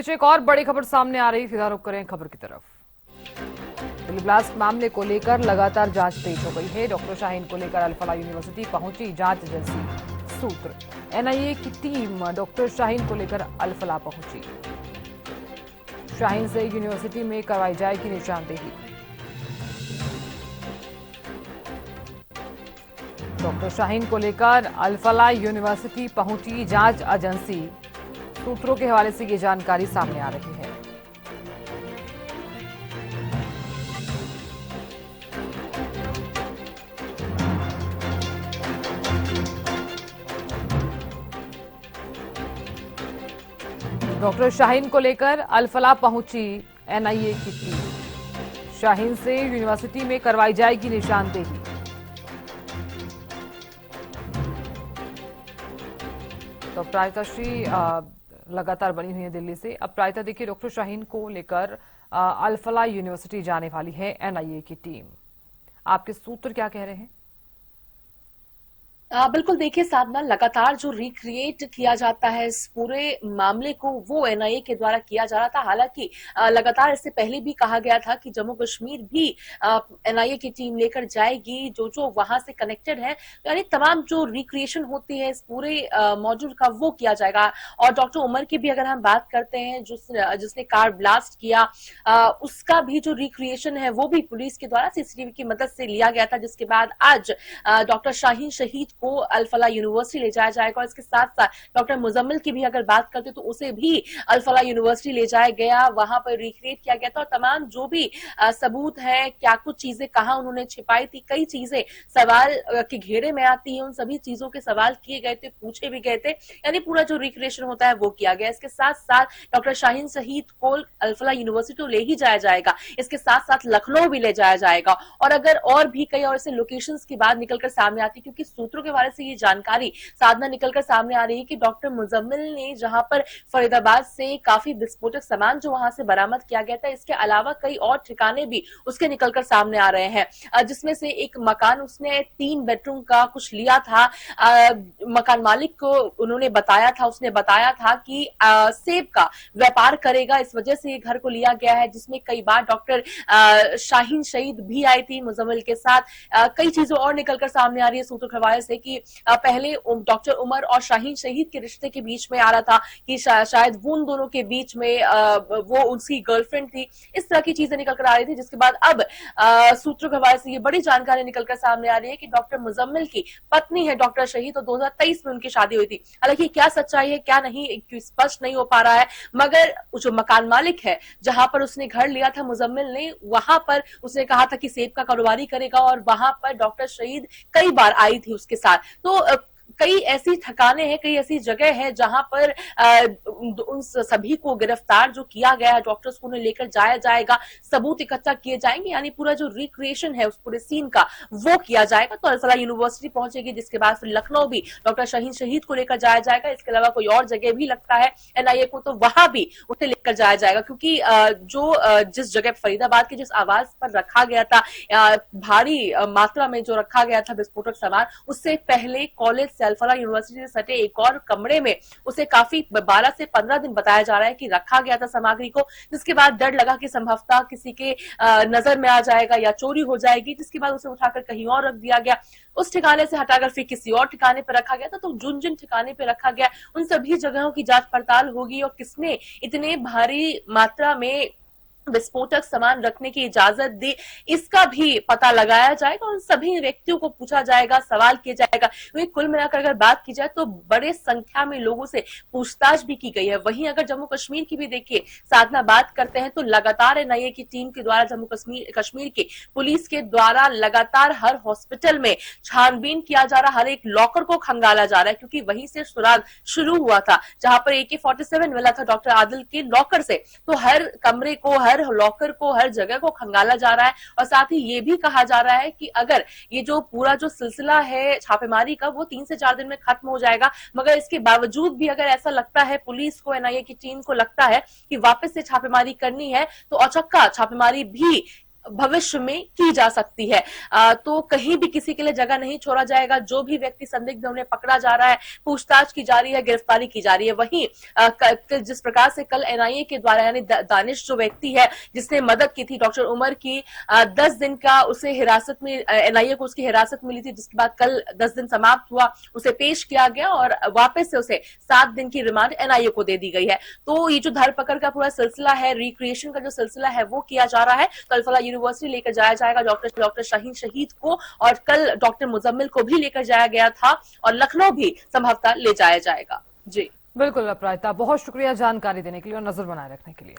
पीछे एक और बड़ी खबर सामने आ रही, फिलहाल रुक करें खबर की तरफ। दिल्ली ब्लास्ट मामले को लेकर लगातार जांच तेज हो गई है। डॉक्टर शाहीन को लेकर अल-फलाह यूनिवर्सिटी पहुंची जांच एजेंसी। सूत्र, एनआईए की टीम डॉक्टर शाहीन को लेकर अल-फलाह पहुंची। शाहीन से यूनिवर्सिटी में करवाई जाएगी निशानदेही। डॉक्टर शाहीन को लेकर अल-फलाह यूनिवर्सिटी पहुंची जांच एजेंसी। सूत्रों के हवाले से ये जानकारी सामने आ रही है। डॉक्टर शाहीन को लेकर अल-फलाह पहुंची एनआईए की टीम। शाहीन से यूनिवर्सिटी में करवाई जाएगी निशानदेही। तो प्रायताश्री लगातार बनी हुई है दिल्ली से। अब प्रायता देखिए, डॉक्टर शाहीन को लेकर अल-फलाह यूनिवर्सिटी जाने वाली है एनआईए की टीम। आपके सूत्र क्या कह रहे हैं? बिल्कुल देखिए साधना, लगातार जो रिक्रिएट किया जाता है इस पूरे मामले को वो एनआईए के द्वारा किया जा रहा था। हालांकि लगातार इससे पहले भी कहा गया था कि जम्मू कश्मीर भी एनआईए की टीम लेकर जाएगी, जो जो वहां से कनेक्टेड है, यानी तमाम जो रिक्रिएशन होती है इस पूरे मॉड्यूल का वो किया जाएगा। और डॉक्टर उमर की भी अगर हम बात करते हैं, जिसने कार ब्लास्ट किया, उसका भी जो रिक्रिएशन है वो भी पुलिस के द्वारा सीसीटीवी की मदद से लिया गया था, जिसके बाद आज डॉक्टर शाहीन शहीद को अल-फलाह यूनिवर्सिटी ले जाया जाएगा। और इसके साथ साथ डॉक्टर मुजम्मिल की भी अगर बात करते तो उसे भी अल-फलाह यूनिवर्सिटी ले जाया गया, वहां पर रिक्रिएट किया गया था। और तमाम जो भी सबूत है, क्या कुछ चीजें कहाँ उन्होंने छिपाई थी, कई चीजें सवाल के घेरे में आती है, उन सभी चीजों के सवाल किए गए थे, पूछे भी गए थे, यानी पूरा जो रिक्रिएशन होता है वो किया गया। इसके साथ साथ डॉक्टर शाहीन शहीद को अल-फलाह यूनिवर्सिटी ले ही जाया जाएगा, इसके साथ साथ लखनऊ भी ले जाया जाएगा। और अगर और भी कई और ऐसे लोकेशंस की बात निकलकर सामने आती, क्योंकि सूत्रों के बारे से ये जानकारी साधना निकलकर सामने आ रही है कि डॉक्टर मुजम्मिल ने जहां पर फरीदाबाद से काफी विस्फोटक सामान जो वहां से बरामद किया गया था, इसके अलावा कई और ठिकाने भी उसके निकलकर सामने आ रहे हैं, जिसमें से एक मकान उसने 3 बेडरूम का कुछ लिया था। मकान मालिक को उन्होंने बताया था, उसने बताया था कि सेब का व्यापार करेगा, इस वजह से ये घर को लिया गया है, जिसमें कई बार डॉक्टर शाहीन शहीद भी आई थी मुजम्मिल के साथ। कई चीजें और निकलकर सामने आ रही है सूत्रों के हवाले से कि पहले डॉक्टर उमर और शाहीन शहीद के रिश्ते के बीच में आ रहा था कि शायद वो उन दोनों के बीच में वो उसकी गर्लफ्रेंड थी, इस तरह की चीजें निकलकर आ रही थी। जिसके बाद अब सूत्रों के हवाले से ये बड़ी जानकारी निकलकर सामने आ रही है कि डॉक्टर मुजम्मिल की पत्नी है डॉक्टर शहीद, और 2023 में उनकी शादी हुई थी। हालांकि क्या सच्चाई है क्या नहीं स्पष्ट नहीं हो पा रहा है, मगर जो मकान मालिक है जहां पर उसने घर लिया था मुजम्मिल ने, वहां पर उसने कहा था कि सेब का कारोबारी करेगा, और वहां पर डॉक्टर शहीद कई बार आई थी उसके साथ। तो कई ऐसी ठिकाने हैं, कई ऐसी जगह है जहां पर उन सभी को गिरफ्तार जो किया गया है, डॉक्टर्स को उन्हें लेकर जाया जाएगा, सबूत इकट्ठा किए जाएंगे, यानी पूरा जो रिक्रिएशन है उस पूरे सीन का वो किया जाएगा। तो अल-फलाह यूनिवर्सिटी पहुंचेगी, जिसके बाद फिर लखनऊ भी डॉक्टर शाहीन शहीद को लेकर जाया जाएगा। इसके अलावा कोई और जगह भी लगता है एनआईए को, तो वहां भी उसे लेकर जाया जाएगा, क्योंकि जिस जगह फरीदाबाद के जिस आवास पर रखा गया था, भारी मात्रा में जो रखा गया था विस्फोटक सामान, उससे पहले कॉलेज से अल-फलाह यूनिवर्सिटी से सटे एक और कमरे में उसे काफी 12 से 15 दिन बताया जा रहा है कि रखा गया था सामग्री को, जिसके बाद डर लगा कि संभवतः किसी के नजर में आ जाएगा या चोरी हो जाएगी, जिसके बाद उसे उठाकर कहीं और रख दिया गया। उस ठिकाने से हटाकर फिर किसी और ठिकाने पर रखा गया था। तो जिन जिन ठिकाने पर रखा गया उन सभी जगहों की जांच पड़ताल होगी, और किसने इतने भारी मात्रा में विस्फोटक सामान रखने की इजाजत दी, इसका भी पता लगाया जाएगा, और सभी व्यक्तियों को पूछा जाएगा, सवाल किया जाएगा। कुल मिलाकर अगर बात की जाए तो बड़े संख्या में लोगों से पूछताछ भी की गई है। वहीं अगर जम्मू कश्मीर की भी देखिए साधना बात करते हैं, तो लगातार एनआईए की टीम के द्वारा जम्मू कश्मीर की पुलिस के द्वारा लगातार हर हॉस्पिटल में छानबीन किया जा रहा, हर एक लॉकर को खंगाला जा रहा है, क्योंकि वहीं से सुराग शुरू हुआ था, जहां पर AK-47 मिला था डॉक्टर आदिल के लॉकर से। तो हर कमरे को, हर लॉकर को, हर जगह को खंगाला जा रहा है। और साथ ही ये भी कहा जा रहा है कि अगर ये जो पूरा जो सिलसिला है छापेमारी का, वो 3 से 4 दिन में खत्म हो जाएगा, मगर इसके बावजूद भी अगर ऐसा लगता है पुलिस को, एनआईए की टीम को लगता है कि वापस से छापेमारी करनी है, तो औचक्का छापेमारी भी भविष्य में की जा सकती है। तो कहीं भी किसी के लिए जगह नहीं छोड़ा जाएगा। जो भी व्यक्ति संदिग्ध उन्हें पकड़ा जा रहा है, पूछताछ की जा रही है, गिरफ्तारी की जा रही है। वहीं जिस प्रकार से कल एनआईए के द्वारा यानी दानिश जो व्यक्ति है जिसने मदद की थी डॉक्टर उमर की, 10 दिन का उसे हिरासत में एनआईए को उसकी हिरासत मिली थी, जिसके बाद कल 10 दिन समाप्त हुआ, उसे पेश किया गया और वापस से उसे 7 दिन की रिमांड एनआईए को दे दी गई है। तो ये जो धरपकड़ का पूरा सिलसिला है, रिक्रिएशन का जो सिलसिला है वो किया जा रहा है। कल फला यूनिवर्सिटी लेकर जाया जाएगा डॉक्टर शाहीन शहीद को, और कल डॉक्टर मुजम्मिल को भी लेकर जाया गया था, और लखनऊ भी संभवतः ले जाया जाएगा। जी बिल्कुल अपराजिता, बहुत शुक्रिया जानकारी देने के लिए और नजर बनाए रखने के लिए।